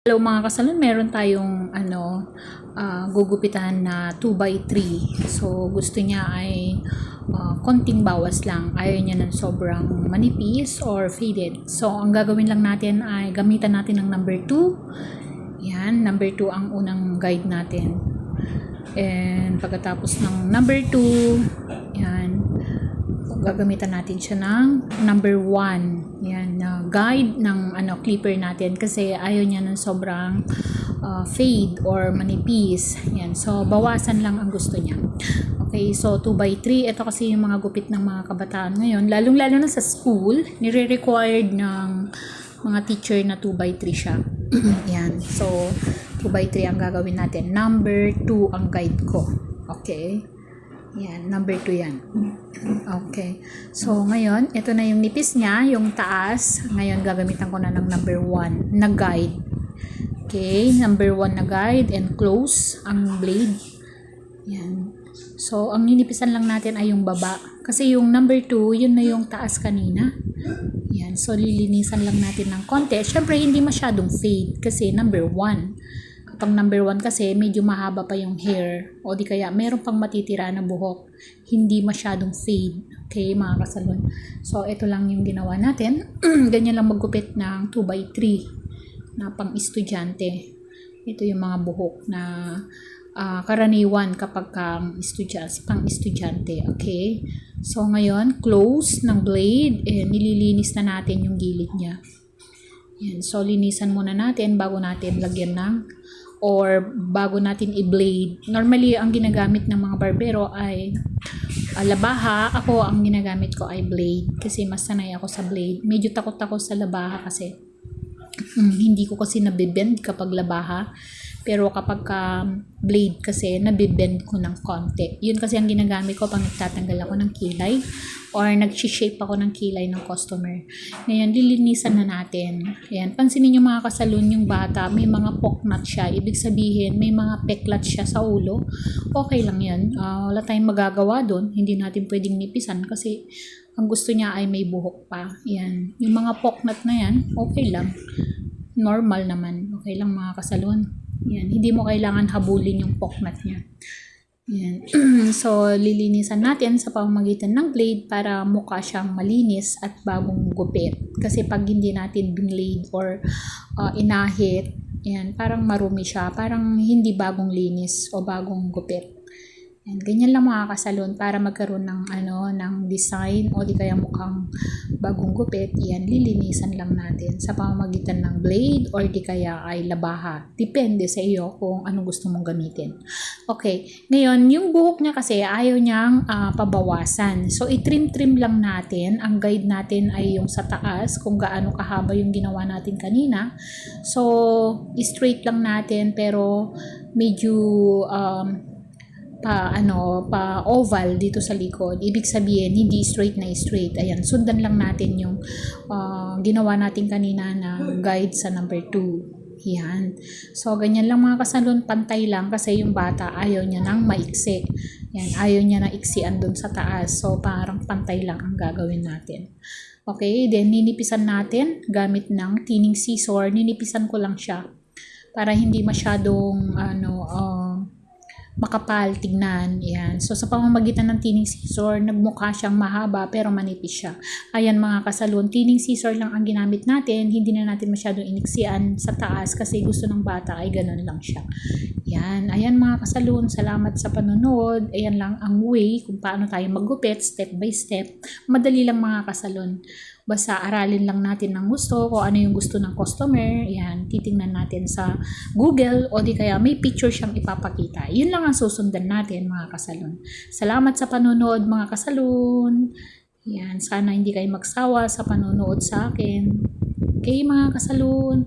Hello mga kasalon, meron tayong gugupitan na 2x3. So gusto niya ay konting bawas lang. Ayaw niya ng sobrang manipis or faded. So ang gagawin lang natin ay gamitan natin ng number 2. Yan, number 2 ang unang guide natin. And pagkatapos ng number 2, yan, gagamitan natin siya ng number 1. Yan, guide ng clipper natin kasi ayaw niya ng sobrang fade or manipis. Yan, so bawasan lang ang gusto niya. Okay, so 2x3, ito kasi yung mga gupit ng mga kabataan ngayon, lalong-lalo na sa school, nire-required ng mga teacher na 2x3 siya. Yan, so 2x3 ang gagawin natin. Number 2 ang guide ko. Okay. Yan, number 2 yan. Okay. So, ngayon, ito na yung nipis niya, yung taas. Ngayon, gagamitan ko na ng number 1 na guide. Okay, number 1 na guide and close ang blade. Yan. So, ang ninipisan lang natin ay yung baba. Kasi yung number 2, yun na yung taas kanina. Yan. So, lilinisan lang natin ng konti. Siyempre, hindi masyadong fade kasi number 1. Pang number 1 kasi medyo mahaba pa yung hair o di kaya meron pang matitira na buhok, hindi masyadong fade. Okay mga kasalon, so ito lang yung ginawa natin. Ganyan lang maggupit ng 2x3 na pang estudyante. Ito yung mga buhok na karaniwan kapag pang estudyante. Okay, so ngayon close ng blade, nililinis na natin yung gilid niya. Yan, so linisan muna natin bago natin lagyan ng bago natin i-blade. Normally, ang ginagamit ng mga barbero ay labaha. Ako, ang ginagamit ko ay blade kasi mas sanay ako sa blade. Medyo takot ako sa labaha kasi hindi ko kasi nabibend kapag labaha. Pero kapag blade kasi, nabibend ko ng konti. Yun kasi ang ginagamit ko pag nagtatanggal ako ng kilay or nag-shape ako ng kilay ng customer. Ngayon, lilinisan na natin. Ayan, pansinin nyo mga kasalon, yung bata, may mga poknat siya. Ibig sabihin, may mga peklat siya sa ulo. Okay lang yan. Wala tayong magagawa doon. Hindi natin pwedeng nipisan kasi ang gusto niya ay may buhok pa. Ayan, yung mga poknat na yan, okay lang. Normal naman. Okay lang mga kasalon. Yan, hindi mo kailangan habulin yung poknat niya. Yan. So, lilinisan natin sa pamamagitan ng blade para mukha siyang malinis at bagong gupit. Kasi pag hindi natin binlade or inahit, yan, parang marumi siya. Parang hindi bagong linis o bagong gupit. Yan, ganyan lang mga kasalon para magkaroon ng design o di kaya mukhang bagong gupit. Yan, lilinisan lang natin sa pamamagitan ng blade or di kaya ay labaha. Depende sa iyo kung anong gusto mong gamitin. Okay, ngayon yung buhok niya kasi ayaw niyang pabawasan. So i-trim lang natin. Ang guide natin ay yung sa taas kung gaano kahaba yung ginawa natin kanina. So straight lang natin pero medyo pa oval dito sa likod. Ibig sabihin hindi straight na straight. Ayan, sundan lang natin yung ginawa natin kanina na guide sa number 2. Yan. So ganyan lang mga kasalon, pantay lang kasi yung bata ayaw niya nang maiksi. Yan, ayaw niya na iksian doon sa taas. So parang pantay lang ang gagawin natin. Okay, then ninipisan natin gamit ng thinning scissor. Ninipisan ko lang siya para hindi masyadong makapal tignan. Yan. So sa pamamagitan ng thinning scissor, nagmukha siyang mahaba pero manipis siya. Ayan mga kasalon, thinning scissor lang ang ginamit natin. Hindi na natin masyadong iniksian sa taas kasi gusto ng bata ay ganun lang siya. Yan. Ayan mga kasalon, salamat sa panonood. Ayan lang ang way kung paano tayo maggupit step by step. Madali lang mga kasalon. Basta aralin lang natin ng gusto, kung ano yung gusto ng customer. Yan, titingnan natin sa Google o di kaya may picture siyang ipapakita. Yun lang ang susundan natin mga kasalon. Salamat sa panonood mga kasalon. Yan, sana hindi kayo magsawa sa panonood sa akin. Okay mga kasalon.